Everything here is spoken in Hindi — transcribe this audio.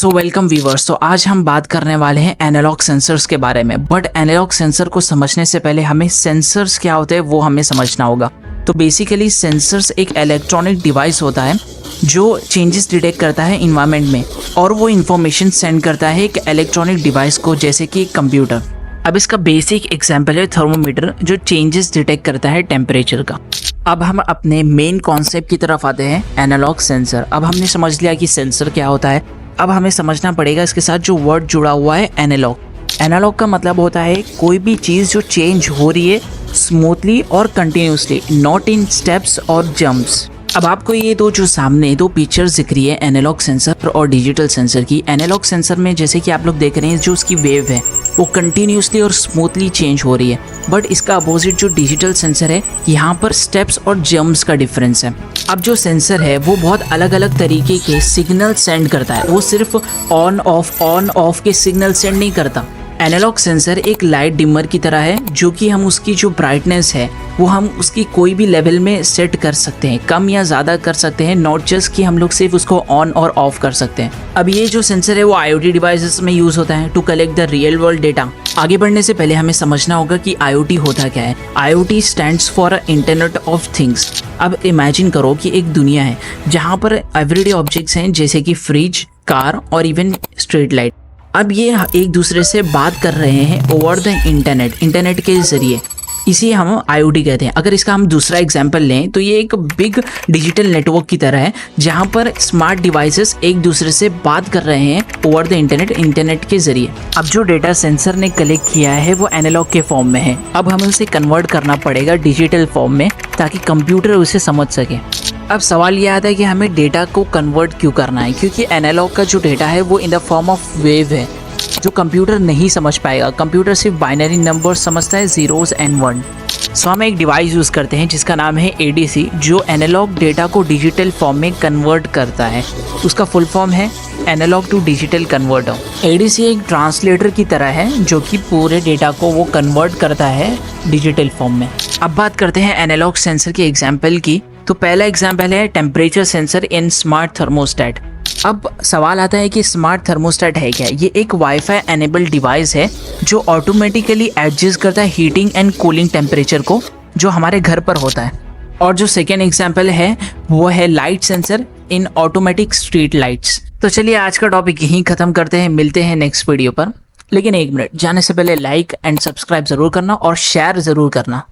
So welcome viewers. तो आज हम बात करने वाले हैं एनालॉग सेंसर्स के बारे में। बट एनालॉग सेंसर को समझने से पहले हमें सेंसर्स क्या होते हैं वो हमें समझना होगा। तो बेसिकली सेंसर्स एक इलेक्ट्रॉनिक डिवाइस होता है जो चेंजेस डिटेक्ट करता है इन्वायरमेंट में और वो इन्फॉर्मेशन सेंड करता है एक इलेक्ट्रॉनिक डिवाइस को, जैसे कि कंप्यूटर। अब इसका बेसिक एग्जाम्पल है थर्मोमीटर, जो चेंजेस डिटेक्ट करता है टेम्परेचर का। अब हम अपने मेन कॉन्सेप्ट की तरफ आते हैं, एनालॉग सेंसर। अब हमने समझ लिया कि सेंसर क्या होता है। अब हमें समझना पड़ेगा इसके साथ जो वर्ड जुड़ा हुआ है, एनालॉग। एनालॉग का मतलब होता है कोई भी चीज़ जो चेंज हो रही है स्मूथली और कंटिन्यूसली, नॉट इन स्टेप्स और जंप्स। अब आपको ये जो सामने दो पिक्चर्स दिख रही है एनालॉग सेंसर और डिजिटल सेंसर की। एनालॉग सेंसर में जैसे कि आप लोग देख रहे हैं, जो उसकी वेव है वो कंटिन्यूसली और स्मूथली चेंज हो रही है। बट इसका अपोजिट जो डिजिटल सेंसर है, यहाँ पर स्टेप्स और जंप्स का डिफरेंस है। अब जो सेंसर है वो बहुत अलग अलग तरीके के सिग्नल सेंड करता है। वो सिर्फ ऑन ऑफ के सिग्नल सेंड नहीं करता। एनालॉग सेंसर एक लाइट डिमर की तरह है, जो कि हम उसकी जो ब्राइटनेस है वो हम उसकी कोई भी लेवल में सेट कर सकते हैं, कम या ज़्यादा कर सकते हैं। नॉट जस्ट कि हम लोग सिर्फ उसको ऑन और ऑफ कर सकते हैं। अब ये जो सेंसर है वो IoT डिवाइसेस में यूज़ होता है to collect the real world data. आगे बढ़ने से पहले हमें समझना होगा कि IoT होता क्या है। IoT stands for internet of things. अब इमेजिन करो कि एक दुनिया है जहाँ पर एवरीडे ऑब्जेक्ट्स हैं, जैसे कि फ्रिज, कार और इवन स्ट्रीट लाइट। अब ये एक दूसरे से बात कर रहे हैं ओवर द इंटरनेट के जरिए। इसे हम IoT कहते हैं। अगर इसका हम दूसरा एग्जांपल लें तो ये एक बिग डिजिटल नेटवर्क की तरह है, जहां पर स्मार्ट डिवाइसेस एक दूसरे से बात कर रहे हैं ओवर द इंटरनेट के जरिए। अब जो डेटा सेंसर ने कलेक्ट किया है वो एनालॉग के फॉर्म में है। अब हमें उसे कन्वर्ट करना पड़ेगा डिजिटल फॉर्म में, ताकि कंप्यूटर उसे समझ सके। अब सवाल ये आता है कि हमें डेटा को कन्वर्ट क्यों करना है, क्योंकि एनालॉग का जो डेटा है वो in the form of wave है, जो कंप्यूटर नहीं समझ पाएगा। कंप्यूटर सिर्फ बाइनरी नंबर समझता है, जीरोस एंड वन। सो हम एक डिवाइस यूज़ करते हैं जिसका नाम है ADC, जो एनालॉग डेटा को डिजिटल फॉर्म में कन्वर्ट करता है। उसका फुल फॉर्म है analogue to digital converter. ADC एक ट्रांसलेटर की तरह है जो कि पूरे डेटा को वो कन्वर्ट करता है डिजिटल फॉर्म में। अब बात करते हैं एनालॉग सेंसर के एग्जाम्पल की। तो पहला एग्जाम्पल है टेम्परेचर सेंसर इन स्मार्ट थर्मोस्टेट। अब सवाल आता है कि स्मार्ट थर्मोस्टेट है क्या। ये एक वाईफाई एनेबल्ड डिवाइस है जो ऑटोमेटिकली एडजस्ट करता है हीटिंग एंड कूलिंग टेम्परेचर को, जो हमारे घर पर होता है। और जो सेकेंड एग्जाम्पल है वो है लाइट सेंसर इन ऑटोमेटिक स्ट्रीट लाइट्स। तो चलिए आज का टॉपिक यहीं ख़त्म करते हैं, मिलते हैं नेक्स्ट वीडियो पर। लेकिन एक मिनट, जाने से पहले लाइक एंड सब्सक्राइब ज़रूर करना और शेयर ज़रूर करना।